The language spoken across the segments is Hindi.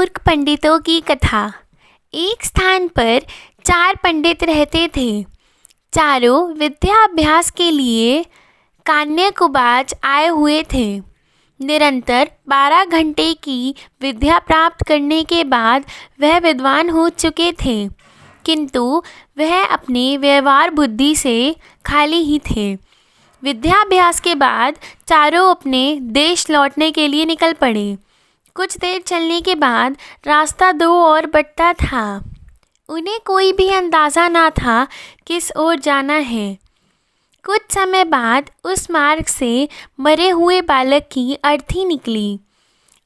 मूर्ख पंडितों की कथा। एक स्थान पर 4 पंडित रहते थे। चारों विद्या अभ्यास के लिए कान्याकुब्ज आए हुए थे। निरंतर 12 घंटे की विद्या प्राप्त करने के बाद वह विद्वान हो चुके थे, किंतु वह अपने व्यवहार बुद्धि से खाली ही थे। विद्याभ्यास के बाद चारों अपने देश लौटने के लिए निकल पड़े। कुछ देर चलने के बाद रास्ता 2 ओर बंटता था। उन्हें कोई भी अंदाज़ा ना था किस ओर जाना है। कुछ समय बाद उस मार्ग से मरे हुए बालक की अर्थी निकली।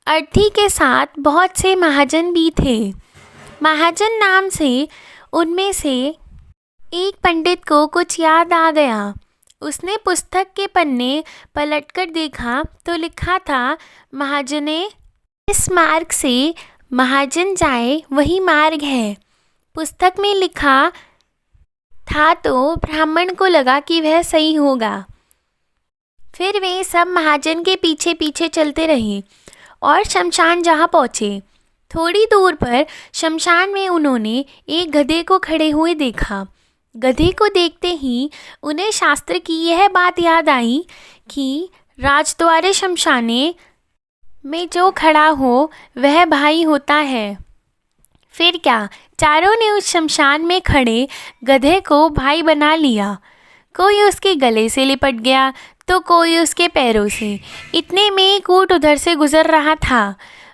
अर्थी के साथ बहुत से महाजन भी थे। महाजन नाम से उनमें से एक पंडित को कुछ याद आ गया। उसने पुस्तक के पन्ने पलटकर देखा तो लिखा था, महाजने, इस मार्ग से महाजन जाए वही मार्ग है। पुस्तक में लिखा था तो ब्राह्मण को लगा कि वह सही होगा। फिर वे सब महाजन के पीछे पीछे चलते रहे और शमशान जहाँ पहुँचे। थोड़ी दूर पर शमशान में उन्होंने एक गधे को खड़े हुए देखा। गधे को देखते ही उन्हें शास्त्र की यह बात याद आई कि राजद्वारे शमशाने में जो खड़ा हो वह भाई होता है। फिर क्या, चारों ने उस शमशान में खड़े गधे को भाई बना लिया। कोई उसके गले से लिपट गया तो कोई उसके पैरों से। इतने में एक ऊंट उधर से गुजर रहा था।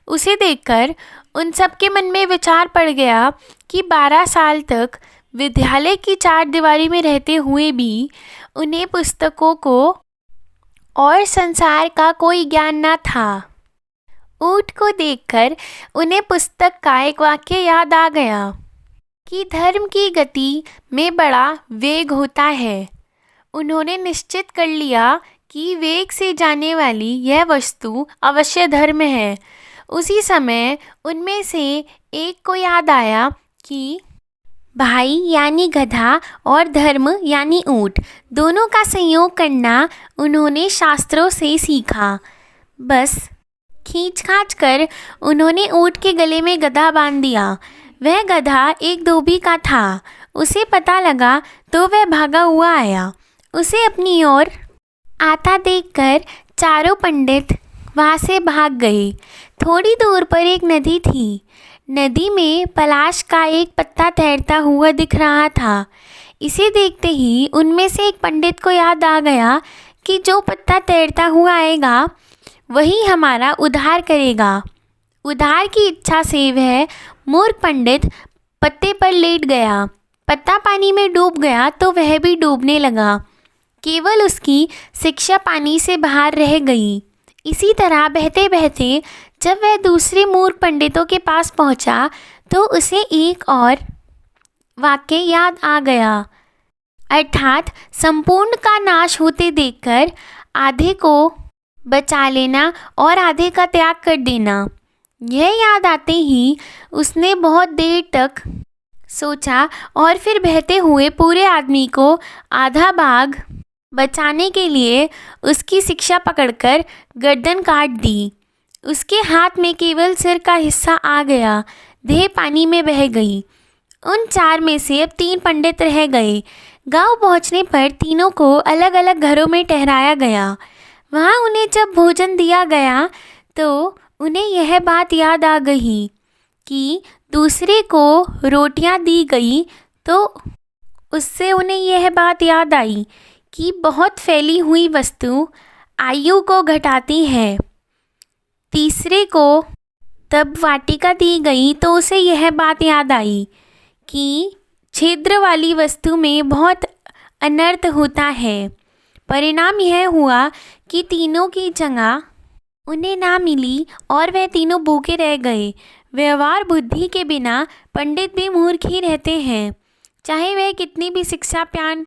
उसे देखकर उन सब के मन में विचार पड़ गया कि 12 साल तक विद्यालय की 4 दीवारी में रहते हुए भी उन्हें पुस्तकों को और संसार का कोई ज्ञान न था। ऊँट को देखकर उन्हें पुस्तक का एक वाक्य याद आ गया कि धर्म की गति में बड़ा वेग होता है। उन्होंने निश्चित कर लिया कि वेग से जाने वाली यह वस्तु अवश्य धर्म है। उसी समय उनमें से एक को याद आया कि भाई यानी गधा और धर्म यानी ऊँट, दोनों का संयोग करना उन्होंने शास्त्रों से सीखा। बस खींच खाच कर उन्होंने ऊँट के गले में गधा बांध दिया। वह गधा एक धोबी का था। उसे पता लगा तो वह भागा हुआ आया। उसे अपनी ओर आता देखकर चारों पंडित वहाँ से भाग गए। थोड़ी दूर पर एक नदी थी। नदी में पलाश का एक पत्ता तैरता हुआ दिख रहा था। इसे देखते ही उनमें से एक पंडित को याद आ गया कि जो पत्ता तैरता हुआ आएगा वही हमारा उद्धार करेगा। उद्धार की इच्छा से वह मूर्ख पंडित पत्ते पर लेट गया। पत्ता पानी में डूब गया तो वह भी डूबने लगा। केवल उसकी शिक्षा पानी से बाहर रह गई। इसी तरह बहते बहते जब वह दूसरे मूर्ख पंडितों के पास पहुंचा तो उसे एक और वाक्य याद आ गया, अर्थात संपूर्ण का नाश होते देखकर आधे को बचा लेना और आधे का त्याग कर देना। यह याद आते ही उसने बहुत देर तक सोचा और फिर बहते हुए पूरे आदमी को आधा भाग बचाने के लिए उसकी शिक्षा पकड़कर गर्दन काट दी। उसके हाथ में केवल सिर का हिस्सा आ गया। देह पानी में बह गई। उन 4 में से अब 3 पंडित रह गए। गांव पहुंचने पर तीनों को अलग अलग घरों में ठहराया गया। वहाँ उन्हें जब भोजन दिया गया तो उन्हें यह बात याद आ गई कि दूसरे को रोटियां दी गई तो उससे उन्हें यह बात याद आई कि बहुत फैली हुई वस्तु आयु को घटाती है। तीसरे को तब वाटिका दी गई तो उसे यह बात याद आई कि छिद्र वाली वस्तु में बहुत अनर्थ होता है। परिणाम यह हुआ कि तीनों की जगह उन्हें ना मिली और वह तीनों भूखे रह गए। व्यवहार बुद्धि के बिना पंडित भी मूर्ख ही रहते हैं, चाहे वह कितनी भी शिक्षा पान